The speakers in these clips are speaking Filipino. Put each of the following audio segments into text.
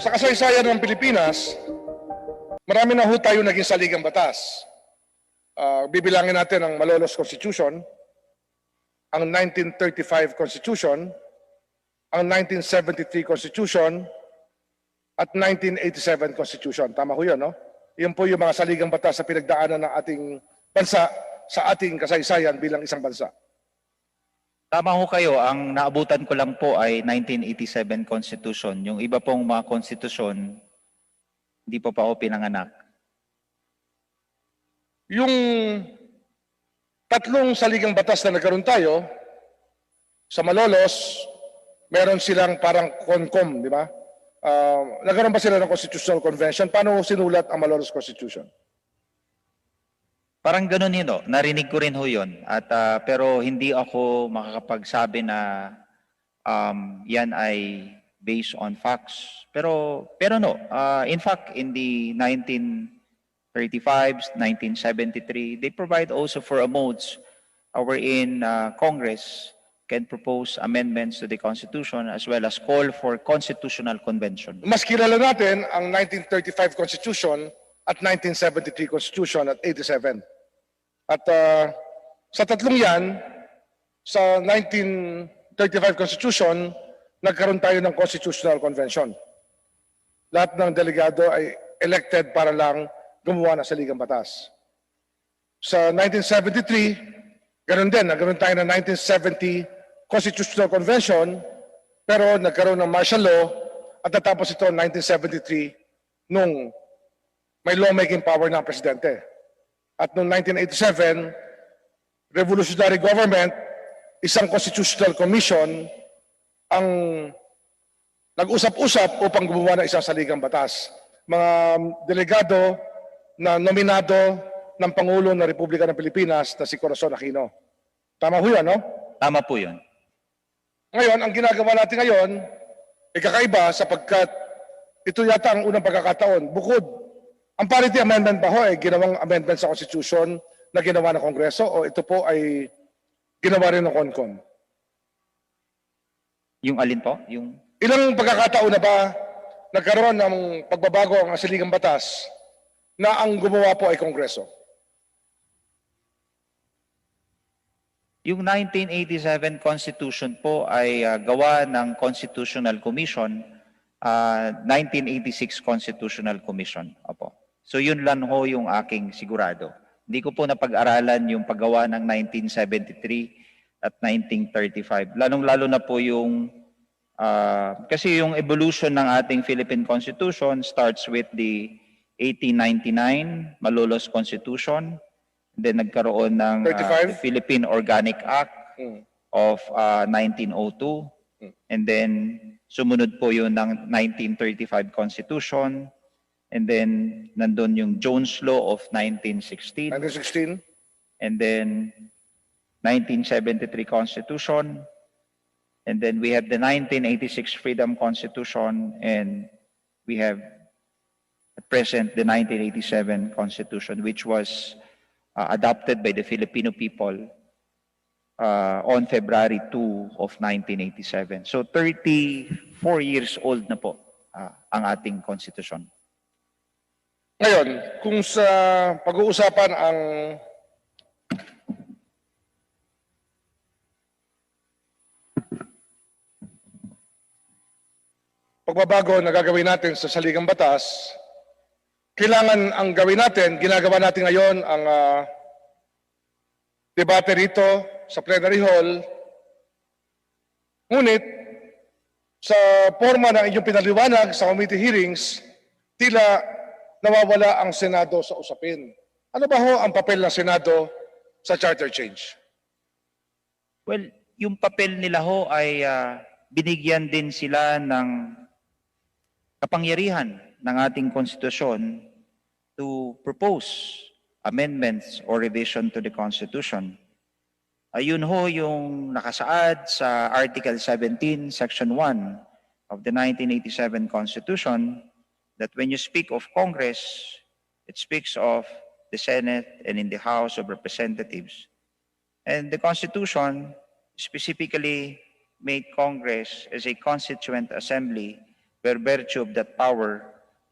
Sa kasaysayan ng Pilipinas, marami na ho tayo naging saligang batas. Bibilangin natin ang Malolos Constitution, ang 1935 Constitution, ang 1973 Constitution, at 1987 Constitution. Tama ho yun, no? Iyon po yung mga saligang batas sa pinagdaanan ng ating bansa sa ating kasaysayan bilang isang bansa. Tama ho kayo, ang naabutan ko lang po ay 1987 Constitution. Yung iba pong mga konstitusyon, hindi pa ako pinanganak. Yung tatlong saligang batas na nagkaroon tayo, sa Malolos, meron silang parang CONCOM, di ba? Nagkaroon ba sila ng Constitutional Convention? Paano sinulat ang Malolos Constitution? Parang ganun yun, no? Narinig ko rin ho yun. At, pero hindi ako makakapagsabi na yan ay based on facts. Pero no, in fact, in the 1935s, 1973, they provide also for a modes wherein Congress can propose amendments to the Constitution as well as call for constitutional convention. Mas kilala natin ang 1935 Constitution at 1973 Constitution at 87. At sa tatlong yan, sa 1935 Constitution, nagkaroon tayo ng Constitutional Convention. Lahat ng delegado ay elected para lang gumawa ng saligang batas. Sa 1973, ganoon din, nagkaroon tayo ng 1970 Constitutional Convention, pero nagkaroon ng martial law at natapos ito 1973 nung may lawmaking power ng presidente. At noong 1987, revolutionary government, isang constitutional commission ang nag-usap-usap upang gumawa ng isang saligang batas. Mga delegado na nominado ng Pangulo ng Republika ng Pilipinas na si Corazon Aquino. Tama ho yan, no? Tama po yun. Ngayon, ang ginagawa natin ngayon ay kakaiba sapagkat ito yata ang unang pagkakataon. Bukod, ang parity amendment ba ho ay ginawang amendment sa Constitution na ginawa ng Kongreso o ito po ay ginawa rin ng CONCOM? Yung alin po? Yung... Ilang pagkakataon na ba nagkaroon ng pagbabago ang saligang batas na ang gumawa po ay Kongreso? Yung 1987 Constitution po ay gawa ng Constitutional Commission, 1986 Constitutional Commission. Opo. So yun lang ho yung aking sigurado. Hindi ko po napag-aralan yung paggawa ng 1973 at 1935. Lalong-lalo na po yung, kasi yung evolution ng ating Philippine Constitution starts with the 1899 Malolos Constitution. Then nagkaroon ng Philippine Organic Act of 1902. And then sumunod po yun ng 1935 Constitution. And then nandun yung Jones Law of 1916. 1916. And then 1973 Constitution. And then we have the 1986 Freedom Constitution. And we have at present the 1987 Constitution, which was adopted by the Filipino people on February 2 of 1987. So 34 years old na po ang ating konstitusyon. Ngayon, kung sa pag-uusapan ang pagbabago na gagawin natin sa saligang batas, kailangan ang gawin natin, ginagawa natin ngayon ang debate rito sa plenary hall. Ngunit, sa forma ng inyong pinaliwanag sa committee hearings, tila nawawala ang Senado sa usapin. Ano ba ho ang papel ng Senado sa charter change? Well, yung papel nila ho ay binigyan din sila ng kapangyarihan ng ating konstitusyon to propose amendments or revision to the Constitution. Ayun ho yung nakasaad sa Article 17, Section 1 of the 1987 Constitution, that when you speak of Congress, it speaks of the Senate and in the House of Representatives. And the Constitution specifically made Congress as a constituent assembly by virtue of that power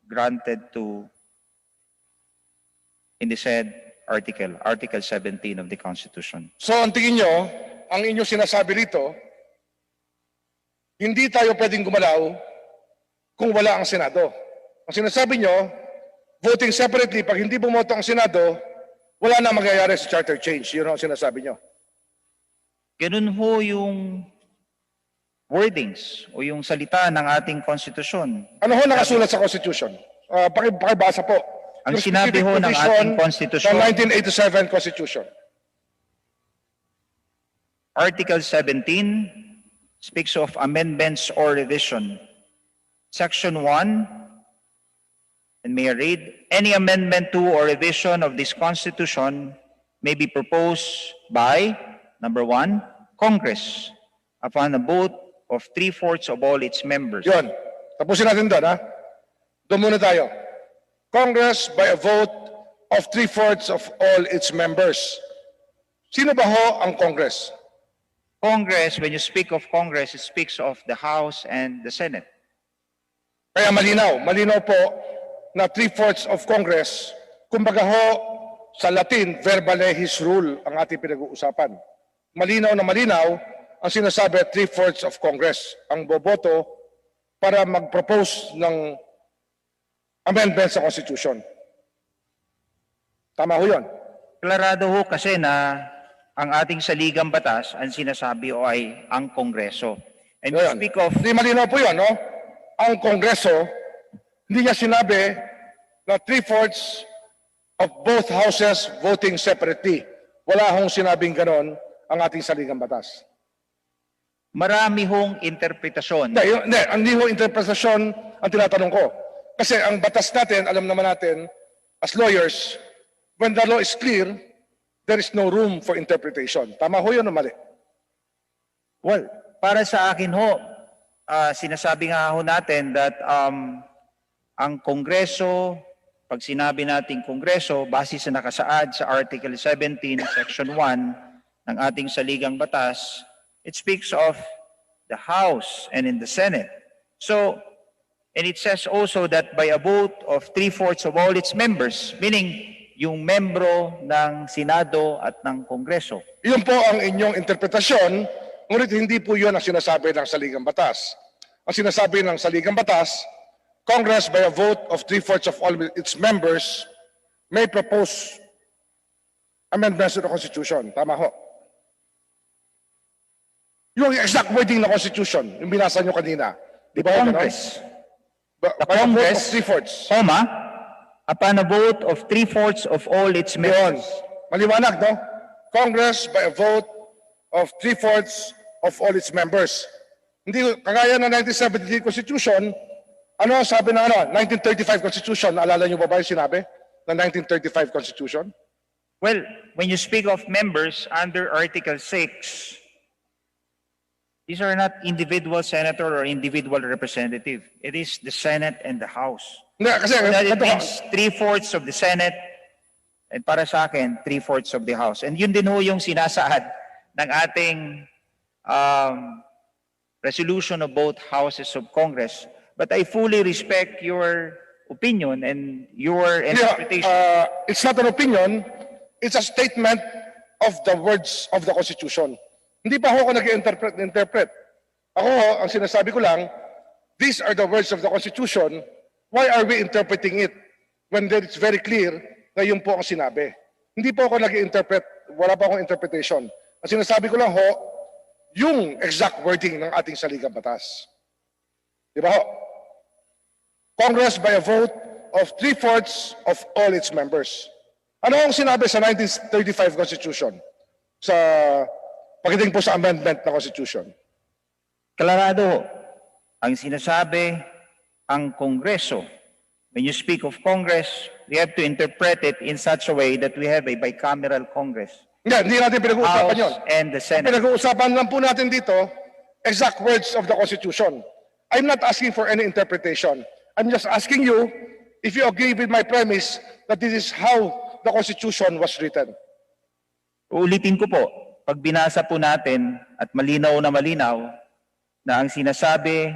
granted to, in the said Article 17 of the Constitution. So ang tingin nyo, ang inyong sinasabi rito, hindi tayo pwedeng gumalaw kung wala ang Senado. Ang sinasabi nyo, voting separately, pag hindi bumoto ang Senado, wala na mangyayari sa charter change. Yun ang sinasabi nyo. Ganun ho yung wordings o yung salita ng ating konstitusyon. Ano ho nakasulat sa Constitution? Pakibasa po. Ang Yung sinabi specific ho ng provision ating konstitusyon, ng 1987 Constitution. Article 17 speaks of amendments or revision. Section 1, and may I read, any amendment to or revision of this Constitution may be proposed by, number 1, Congress, upon a vote of 3/4 of all its members. Yun. Tapusin natin doon, ha? Doon muna tayo. Congress by a vote of 3/4 of all its members. Sino ba ho ang Congress? Congress, when you speak of Congress, it speaks of the House and the Senate. Kaya malinaw. Malinaw po na 3/4 of Congress, kumbaga ho, sa Latin, verba legis rule ang ating pinag-uusapan. Malinaw na malinaw ang sinasabi 3/4 of Congress ang boboto para mag-propose ng amendment sa Constitution. Tama ho yun. Klarado ho kasi na ang ating saligang batas, ang sinasabi o ay ang Kongreso. And you Yun. speak of, Hindi malinaw po yun, no? Ang Kongreso, hindi niya sinabi na 3/4 of both houses voting separately. Wala hong sinabing ganon ang ating saligang batas. marami hong interpretasyon. Hindi ho interpretasyon ang tinatanong ko. Kasi ang batas natin, alam naman natin, as lawyers, when the law is clear, there is no room for interpretation. Tama ho yun o mali? Well, para sa akin ho, sinasabi nga ho natin that ang Kongreso, pag sinabi nating Kongreso, base sa nakasaad sa Article 17, Section 1 ng ating saligang batas, it speaks of the House and in the Senate. So, and it says also that by a vote of 3/4 of all its members, meaning yung membro ng Senado at ng Kongreso. Yun po ang inyong interpretasyon, ngunit hindi po yun ang sinasabi ng saligang batas. Ang sinasabi ng saligang batas, Congress by a vote of 3/4 of all its members may propose amendments to the Constitution. Tama ho. Yung exact wording ng Constitution, yung binasa nyo kanina. Di ba? Congress. By a vote of Congress, 3/4. comma, upon a vote of 3/4 of all its Yun. members. Maliwanag, no? Congress by a vote of 3/4 of all its members. Hindi, kagaya ng 1973 Constitution, ano sabi ng 1935 Constitution? Naalala niyo ba yung sinabi ng 1935 Constitution? Well, when you speak of members under Article 6, these are not individual senator or individual representative. It is the Senate and the House. Hindi, kasi That it ito, means 3/4 of the Senate and para sa akin, 3/4 of the House. And yun din ho yung sinasaad ng ating resolution of both houses of Congress. But I fully respect your opinion and your interpretation. it's not an opinion, it's a statement of the words of the Constitution. Hindi pa ako nag-interpret. Ako, ang sinasabi ko lang, these are the words of the Constitution. Why are we interpreting it when it's very clear na yun po ang sinabi? Hindi po ako nag-interpret, wala pa akong interpretation. Ang sinasabi ko lang ho, yung exact wording ng ating saligang batas. Di ba ho? Congress by a vote of 3/4 of all its members. Ano ang sinabi sa 1935 Constitution? Sa pagdating po sa amendment ng Constitution. Klarado, ang sinasabi ang Kongreso. When you speak of Congress, we have to interpret it in such a way that we have a bicameral Congress. Hindi natin pinag-uusapan yun. House and the Senate. Pinag-uusapan lang po natin dito, exact words of the Constitution. I'm not asking for any interpretation. I'm just asking you if you agree with my premise that this is how the Constitution was written. Uulitin ko po, pag binasa po natin at malinaw na ang sinasabi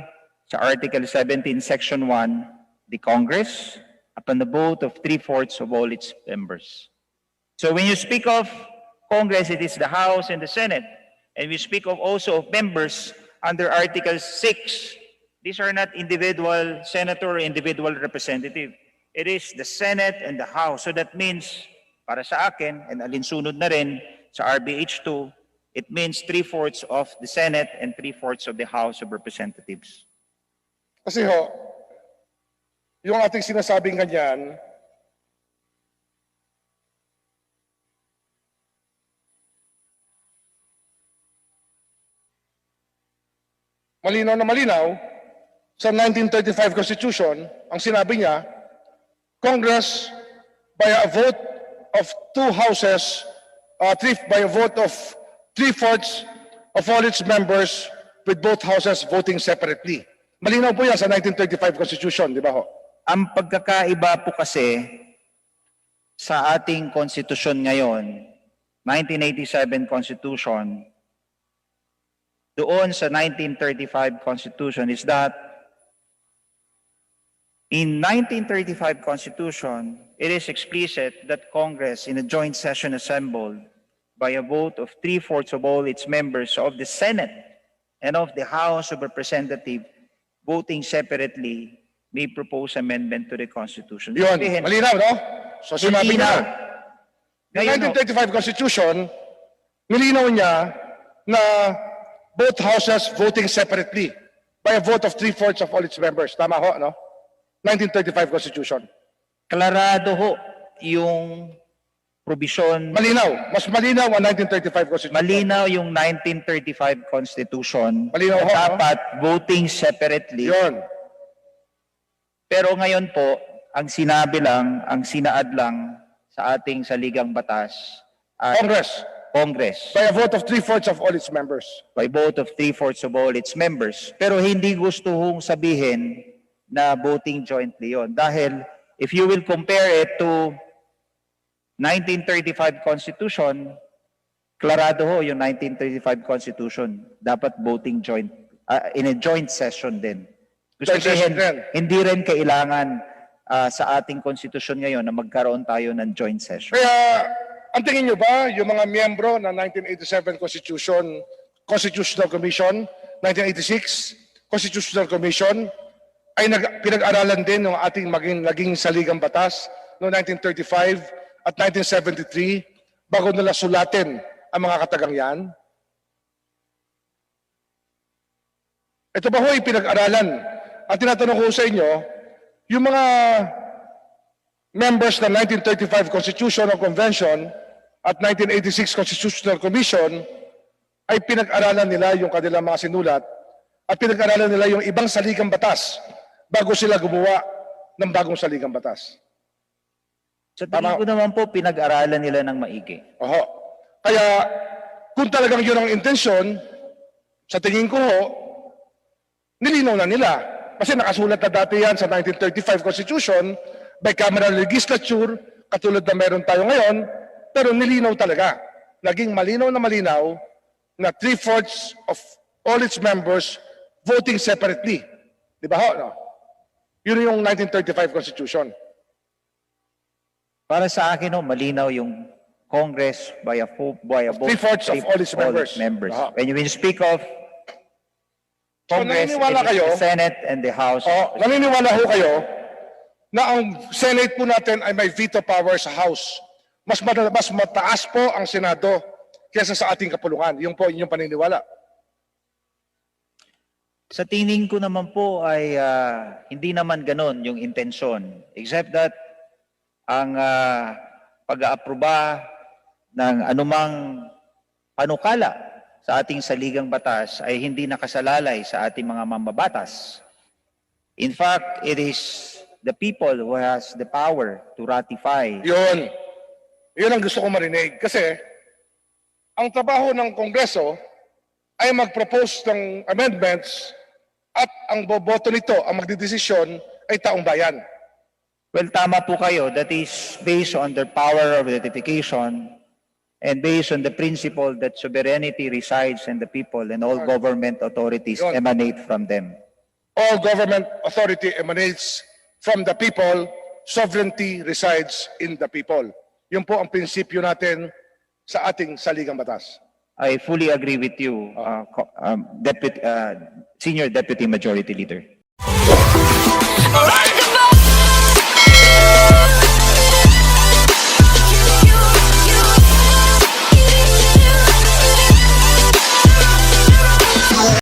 sa Article 17, Section 1, the Congress, upon the vote of 3/4 of all its members. So when you speak of Congress, it is the House and the Senate. And we speak of also of members under Article 6. These are not individual senator or individual representative. It is the Senate and the House. So that means, para sa akin, and alinsunod na rin sa RBH 2, it means 3/4 of the Senate and 3/4 of the House of Representatives. Kasi ho, yung ating sinasabing ganyan, malinaw na malinaw, sa 1935 Constitution, ang sinabi niya, Congress, by a vote of two houses, by a vote of 3/4 of all its members, with both houses voting separately. Malinaw po yan sa 1935 Constitution, di ba ho? Ang pagkakaiba po kasi sa ating konstitusyon ngayon, 1987 Constitution, doon sa 1935 Constitution is that in 1935 Constitution, it is explicit that Congress in a joint session assembled by a vote of 3/4 of all its members of the Senate and of the House of Representatives voting separately may propose amendment to the Constitution. Yun, Sabihin, malinaw, no? So sinabi niya, Ngayon, yung 1935 Constitution, nilinaw niya na both houses voting separately by a vote of 3/4 of all its members. Tama ho, no? 1935 Constitution. klarado ho yung provision. Malinaw. Mas malinaw ang 1935 Constitution. Malinaw yung 1935 Constitution. Malinaw na ho, dapat voting separately. Yun. Pero ngayon po, ang sinabi lang, ang sinaad lang sa ating saligang batas ay Congress By a vote of 3/4 of all its members. by vote of 3/4 of all its members. Pero hindi gusto hong sabihin na voting jointly yon. Dahil if you will compare it to 1935 Constitution, klarado ho yung 1935 Constitution. Dapat voting joint, in a joint session din. Gusto Joint session sabihin, din. hindi rin kailangan sa ating konstitusyon ngayon na magkaroon tayo ng joint session. Kaya, ang tingin nyo ba, yung mga miyembro ng 1987 Constitutional Commission, 1986 Constitutional Commission, ay pinag-aralan din ng ating naging saligang batas noong 1935 at 1973 bago nila sulatin ang mga katagang yan? Ito ba ho'y pinag-aralan? Ang tinatanong ko sa inyo, yung mga members ng 1935 Constitutional Convention at 1986 Constitutional Commission ay pinag-aralan nila yung kanilang mga sinulat at pinag-aralan nila yung ibang saligang batas bago sila gumawa ng bagong saligang batas. Sa tingin ko naman po, pinag-aralan nila ng maigi. Oho. Kaya kung talagang yun ang intensyon, sa tingin ko ho, nilinaw na nila. Kasi nakasulat na dati yan sa 1935 Constitution, bicameral legislature, katulad na meron tayo ngayon, pero nilinaw talaga. Naging malinaw na 3/4 of all its members voting separately. Di ba ho? No? Yun yung 1935 Constitution. Para sa akin, no, malinaw yung Congress by a vote 3/4 of all its members. When you speak of So, Congress, naniniwala it is kayo? the Senate and the House. Naniniwala ho kayo na ang Senate po natin ay may veto power sa House. Mas mataas po ang Senado kaysa sa ating kapulungan. Yung po inyong paniniwala. Sa tingin ko naman po ay hindi naman ganon yung intensyon. Except that ang pag-aaproba ng anumang panukala sa ating saligang batas ay hindi nakasalalay sa ating mga mambabatas. In fact, it is the people who has the power to ratify. Yun. Yun ang gusto ko marinig. Kasi ang trabaho ng Kongreso ay mag-propose ng amendments at ang boboto nito, ang magdidesisyon ay taong bayan. Well, tama po kayo. That is based on their power of ratification and based on the principle that sovereignty resides in the people and all government authorities Yun. emanate from them. all government authority emanates from the people, sovereignty resides in the people. Yun po ang prinsipyo natin sa ating saligang batas. I fully agree with you, Senior Deputy Majority Leader. Alright.